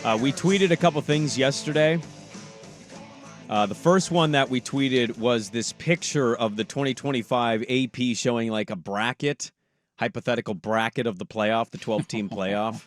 We tweeted a couple things yesterday. The first one that we tweeted was this picture of the 2025 AP showing like a bracket, hypothetical bracket of the playoff, the 12-team playoff.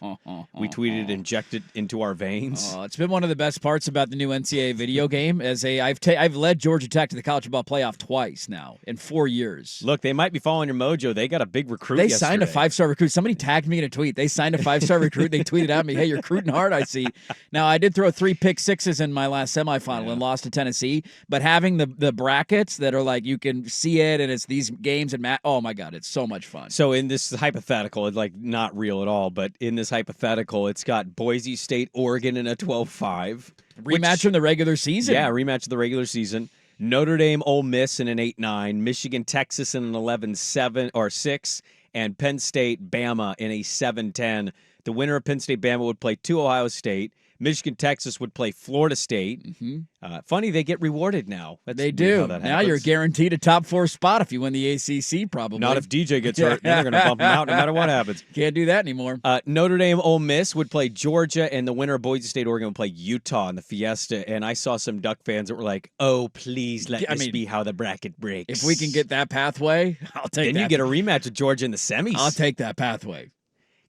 We tweeted inject it into our veins. It's been one of the best parts about the new NCAA video game. I've led Georgia Tech to the college football playoff twice now in 4 years. Look, they might be following your mojo. They got a big recruit. They yesterday. signed a 5-star recruit. Somebody tagged me in a tweet. They signed a 5-star recruit. They tweeted at me, "Hey, you're recruiting hard, I see." Now, I did throw 3 pick-sixes in my last semifinal and lost to Tennessee, but having the brackets that are like you can see it and it's these games and oh my God, it's so much fun. So in this hypothetical, it's like not real at all, but in this hypothetical, it's got Boise State, Oregon in a 12-5. Rematch from the regular season. Yeah, rematch of the regular season. Notre Dame, Ole Miss in an 8-9. Michigan, Texas in an 11-7 or 6. And Penn State, Bama in a 7-10. The winner of Penn State, Bama would play 2 Ohio State. Michigan, Texas would play Florida State. Mm-hmm. Funny, they get rewarded now. They do. Now you're guaranteed a top 4 spot if you win the ACC, probably. Not if DJ gets hurt. Then they're going to bump him out no matter what happens. Can't do that anymore. Notre Dame, Ole Miss would play Georgia, and the winner of Boise State, Oregon would play Utah in the Fiesta. And I saw some Duck fans that were like, "Oh, please let this be how the bracket breaks." If we can get that pathway, I'll take that. Then you get a rematch with Georgia in the semis. I'll take that pathway.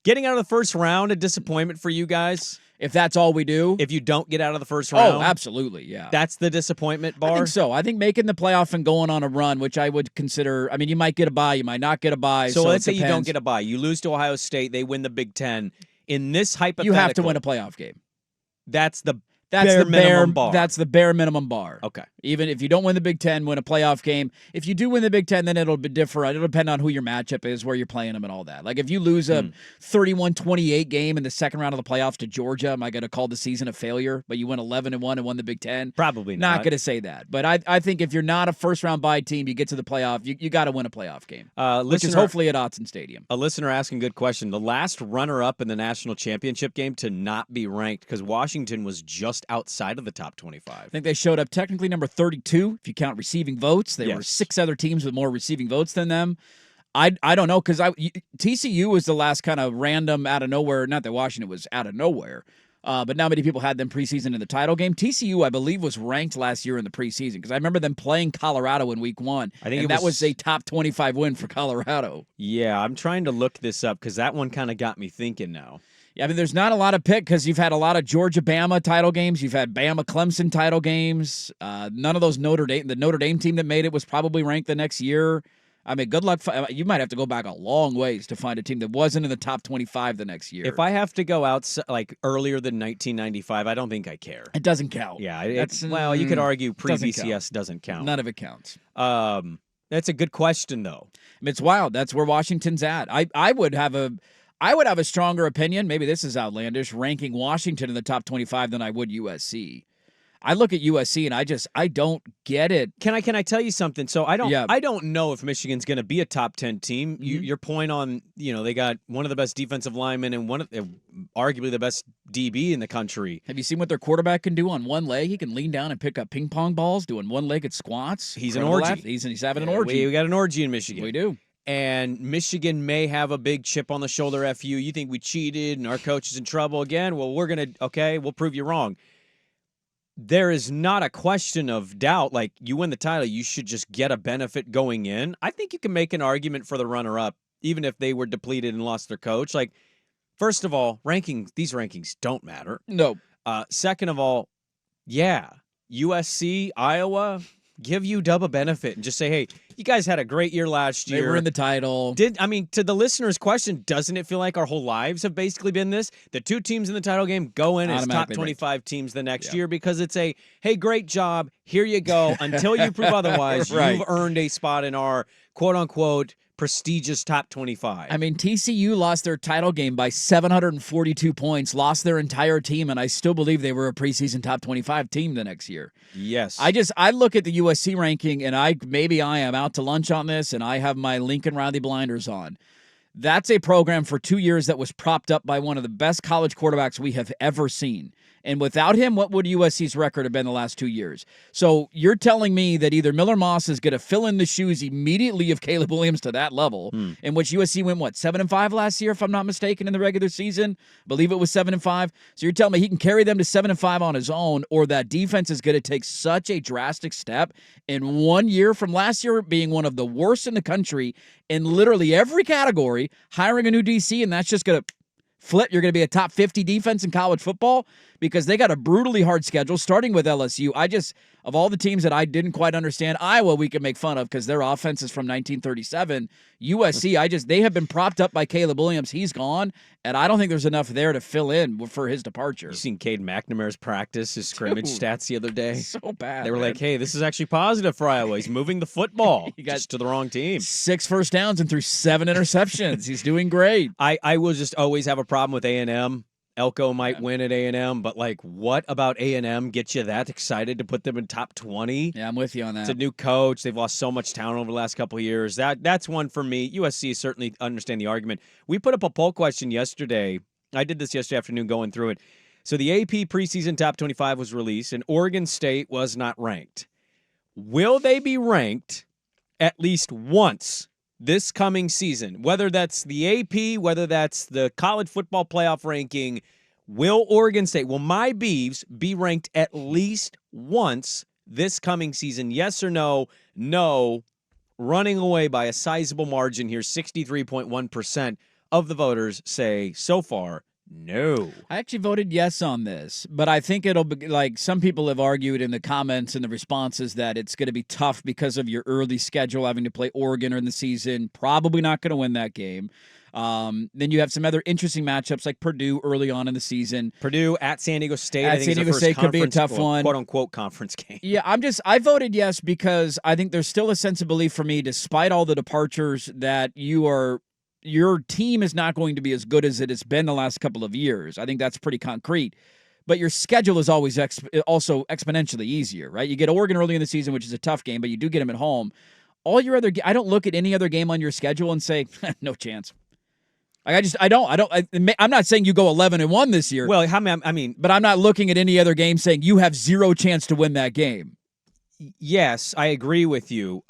Getting out of the first round, a disappointment for you guys? If that's all we do? If you don't get out of the first round? Oh, absolutely, yeah. That's the disappointment bar? I think so. I think making the playoff and going on a run, which I would consider, I mean, you might get a bye, you might not get a bye. So let's say you don't get a bye. You lose to Ohio State, they win the Big Ten. In this hypothetical... You have to win a playoff game. That's the bare minimum bar. That's the bare minimum bar. Okay. Even if you don't win the Big Ten, win a playoff game. If you do win the Big Ten, then it'll be different. It'll depend on who your matchup is, where you're playing them, and all that. Like if you lose a 31-28 game in the second round of the playoffs to Georgia, am I going to call the season a failure? But you win 11-1 and won the Big Ten? Probably not. Not going to say that. But I think if you're not a first-round bye team, you get to the playoff, you got to win a playoff game, which is hopefully at Autzen Stadium. A listener asking, good question. The last runner-up in the national championship game to not be ranked, because Washington was just outside of the top 25. I think they showed up technically number 32 if you count receiving votes. There were 6 other teams with more receiving votes than them. I don't know, because TCU was the last kind of random out of nowhere. Not that Washington was out of nowhere, but not many people had them preseason in the title game. TCU, I believe, was ranked last year in the preseason because I remember them playing Colorado in week 1. I think that was a top 25 win for Colorado. Yeah, I'm trying to look this up because that one kind of got me thinking now. Yeah, I mean, there's not a lot of pick because you've had a lot of Georgia-Bama title games. You've had Bama-Clemson title games. None of those the Notre Dame team that made it was probably ranked the next year. I mean, good luck. You might have to go back a long ways to find a team that wasn't in the top 25 the next year. If I have to go out like earlier than 1995, I don't think I care. It doesn't count. Yeah, well, you could argue pre-BCS doesn't count. None of it counts. That's a good question, though. I mean, it's wild. That's where Washington's at. I would have a stronger opinion, maybe this is outlandish, ranking Washington in the top 25 than I would USC. I look at USC and I don't get it. Can I tell you something? So I don't know if Michigan's going to be a top 10 team. Your point on, they got one of the best defensive linemen and one of arguably the best DB in the country. Have you seen what their quarterback can do on one leg? He can lean down and pick up ping pong balls doing one-legged squats. He's an orgy. He's having an orgy. We got an orgy in Michigan. We do. And Michigan may have a big chip on the shoulder. FU, you think we cheated and our coach is in trouble again? Well, we'll prove you wrong. There is not a question of doubt. Like, you win the title, you should just get a benefit going in. I think you can make an argument for the runner-up, even if they were depleted and lost their coach. Like, first of all, these rankings don't matter. No. Second of all, USC, Iowa, give UW a benefit and just say, hey, you guys had a great year last year. They were in the title. To the listener's question, doesn't it feel like our whole lives have basically been this? The 2 teams in the title game go in as top 25 teams the next year because it's a, hey, great job, here you go. Until you prove otherwise, right. You've earned a spot in our quote-unquote prestigious top 25. I mean, TCU lost their title game by 742 points, lost their entire team, and I still believe they were a preseason top 25 team the next year. Yes. I look at the USC ranking, and maybe I am out to lunch on this, and I have my Lincoln Riley blinders on. That's a program for 2 years that was propped up by one of the best college quarterbacks we have ever seen. And without him, what would USC's record have been the last 2 years? So you're telling me that either Miller Moss is going to fill in the shoes immediately of Caleb Williams to that level, in which USC went, 7-5 last year, if I'm not mistaken, in the regular season? I believe it was 7-5. So you're telling me he can carry them to 7-5 on his own, or that defense is going to take such a drastic step in 1 year from last year being one of the worst in the country in literally every category, hiring a new DC, and that's just going to flip. You're going to be a top 50 defense in college football because they got a brutally hard schedule, starting with LSU. Of all the teams that I didn't quite understand, Iowa we can make fun of because their offense is from 1937. USC, they have been propped up by Caleb Williams. He's gone, and I don't think there's enough there to fill in for his departure. You seen Cade McNamara's practice, his scrimmage stats the other day? So bad. They were like, hey, this is actually positive for Iowa. He's moving the football just to the wrong team. 6 first downs and threw 7 interceptions. He's doing great. I will just always have a problem with A&M. Elko might win at A&M, but what about A&M gets you that excited to put them in top 20? Yeah, I'm with you on that. It's a new coach. They've lost so much talent over the last couple of years. That's one for me. USC certainly understand the argument. We put up a poll question yesterday. I did this yesterday afternoon going through it. So the AP preseason top 25 was released, and Oregon State was not ranked. Will they be ranked at least once this coming season? Whether that's the AP, whether that's the college football playoff ranking, will my Beavs be ranked at least once this coming season? Yes or no? No. Running away by a sizable margin here. 63.1% of the voters say so far no. I actually voted yes on this, but I think it'll be some people have argued in the comments and the responses that it's going to be tough because of your early schedule, having to play Oregon in the season. Probably not going to win that game. Then you have some other interesting matchups like Purdue early on in the season. Purdue at San Diego State. At San Diego State could be a tough one. Quote unquote conference game. Yeah, I voted yes because I think there's still a sense of belief for me, despite all the departures, that your team is not going to be as good as it has been the last couple of years. I think that's pretty concrete. But your schedule is always also exponentially easier, right? You get Oregon early in the season, which is a tough game, but you do get them at home. I don't look at any other game on your schedule and say, no chance. I'm not saying you go 11-1 this year. Well, I mean, but I'm not looking at any other game saying you have zero chance to win that game. Yes, I agree with you.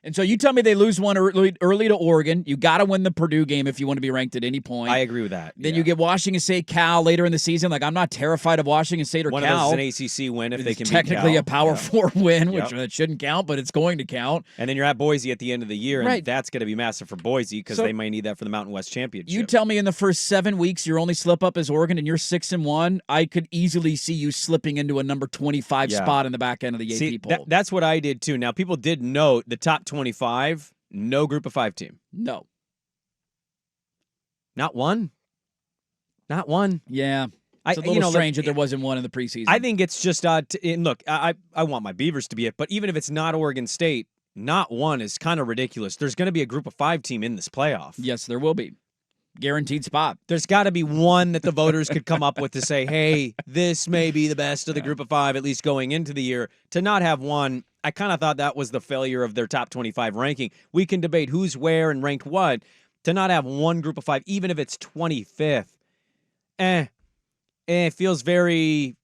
And so you tell me they lose one early to Oregon. You got to win the Purdue game if you want to be ranked at any point. I agree with that. Then you get Washington State, Cal later in the season. I'm not terrified of Washington State or Cal. One of those is an ACC win if they can beat Cal. Technically a Power 4 win, which that shouldn't count, but it's going to count. And then you're at Boise at the end of the year, and right. That's going to be massive for Boise because they might need that for the Mountain West Championship. You tell me in the first 7 weeks your only slip up is Oregon and you're 6-1, I could easily see you slipping into a number 25 spot in the back end of the AP poll. That's what I did too. Now, people did note the top 25. No group of 5 team. No. Not one. Not one. Yeah. It's a little strange that there wasn't one in the preseason. I think it's just look, I want my Beavers to be it, but even if it's not Oregon State, not one is kind of ridiculous. There's going to be a group of 5 team in this playoff. Yes, there will be. Guaranteed spot. There's got to be one that the voters could come up with to say, hey, this may be the best of the group of 5, at least going into the year. To not have one, I kind of thought that was the failure of their top 25 ranking. We can debate who's where and ranked what. To not have one group of 5, even if it's 25th, it feels very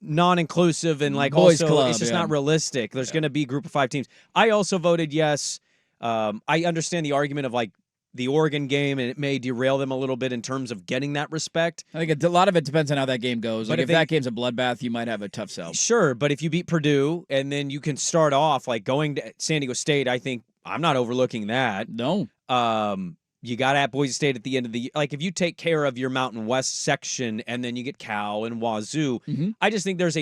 non-inclusive and Boys also club, it's just not realistic. There's going to be group of 5 teams. I also voted yes. I understand the argument of the Oregon game, and it may derail them a little bit in terms of getting that respect. I think a lot of it depends on how that game goes. If that game's a bloodbath, you might have a tough sell. Sure, but if you beat Purdue, and then you can start off going to San Diego State, I think I'm not overlooking that. No. You got at Boise State at the end of the year. If you take care of your Mountain West section, and then you get Cal and Wazoo, I just think there's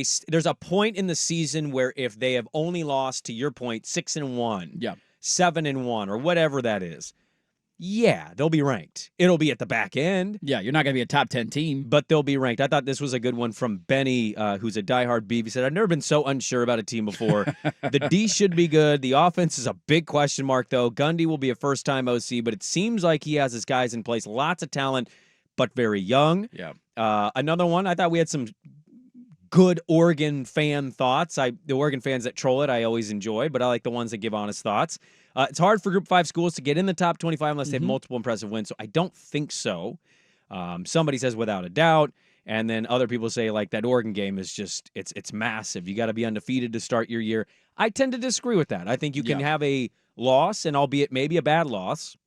a point in the season where if they have only lost, to your point, 6-1, 7-1, or whatever that is, yeah, they'll be ranked. It'll be at the back end. Yeah, you're not going to be a top 10 team. But they'll be ranked. I thought this was a good one from Benny, who's a diehard Beav. He said, I've never been so unsure about a team before. The D should be good. The offense is a big question mark, though. Gundy will be a first-time OC, but it seems like he has his guys in place. Lots of talent, but very young. Yeah. Another one, I thought we had some good Oregon fan thoughts. The Oregon fans that troll it, I always enjoy, but I like the ones that give honest thoughts. It's hard for Group 5 schools to get in the top 25 unless they have multiple impressive wins, so I don't think so. Somebody says without a doubt, and then other people say like that Oregon game is just it's massive. You got to be undefeated to start your year. I tend to disagree with that. I think you can have a loss, and albeit maybe a bad loss.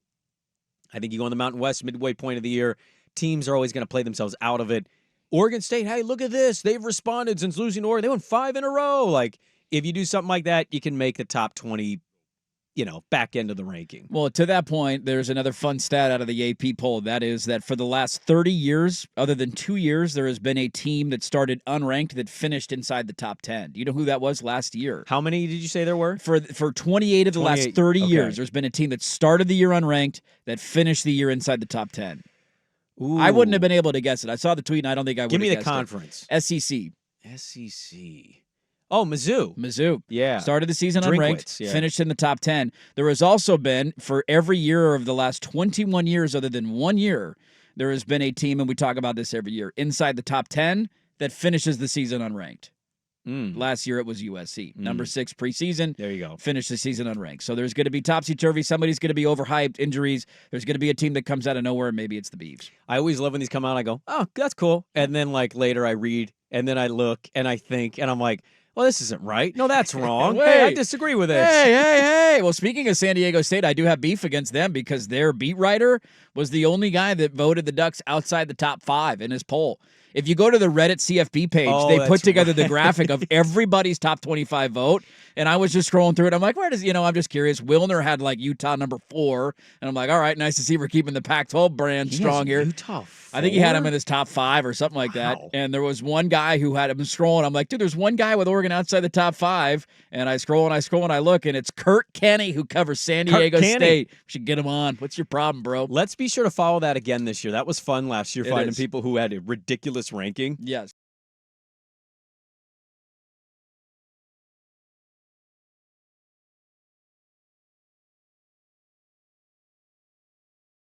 I think you go in the Mountain West midway point of the year, teams are always going to play themselves out of it. Oregon State, hey, look at this. They've responded since losing to Oregon. They won 5 in a row. Like, if you do something like that, you can make the top 20, back end of the ranking. Well, to that point, there's another fun stat out of the AP poll. That is that for the last 30 years, other than 2 years, there has been a team that started unranked that finished inside the top 10. Do you know who that was last year? How many did you say there were? For 28 of the last 30 years, there's been a team that started the year unranked that finished the year inside the top 10. Ooh. I wouldn't have been able to guess it. I saw the tweet, and I don't think I would have guessed it. Give me the conference. SEC. Oh, Mizzou. Yeah. Started the season unranked, finished in the top 10. There has also been, for every year of the last 21 years other than 1 year, there has been a team, and we talk about this every year, inside the top 10 that finishes the season unranked. Last year it was USC. Number 6 preseason. There you go. Finished the season unranked. So there's going to be topsy-turvy. Somebody's going to be overhyped, injuries. There's going to be a team that comes out of nowhere, and maybe it's the Beavs. I always love when these come out. I go, oh, that's cool. And then later I read, and then I look, and I think, and I'm like, well, this isn't right. No, that's wrong. Hey, I disagree with this. Hey. Well, speaking of San Diego State, I do have beef against them because their beat writer was the only guy that voted the Ducks outside the top 5 in his poll. If you go to the Reddit CFB page, they put together the graphic of everybody's top 25 vote, and I was just scrolling through it. I'm like, where does, I'm just curious. Wilner had Utah number 4, and I'm like, all right, nice to see we're keeping the Pac-12 brand strong here. Utah 4? I think he had him in his top 5 or something like that. And there was one guy who had him scrolling. I'm like, dude, there's one guy with Oregon outside the top 5. And I scroll and I look, and it's Kurt Kenny who covers San Diego State. We should get him on. What's your problem, bro? Let's be sure to follow that again this year. That was fun last year, finding people who had a ridiculous ranking. Yes.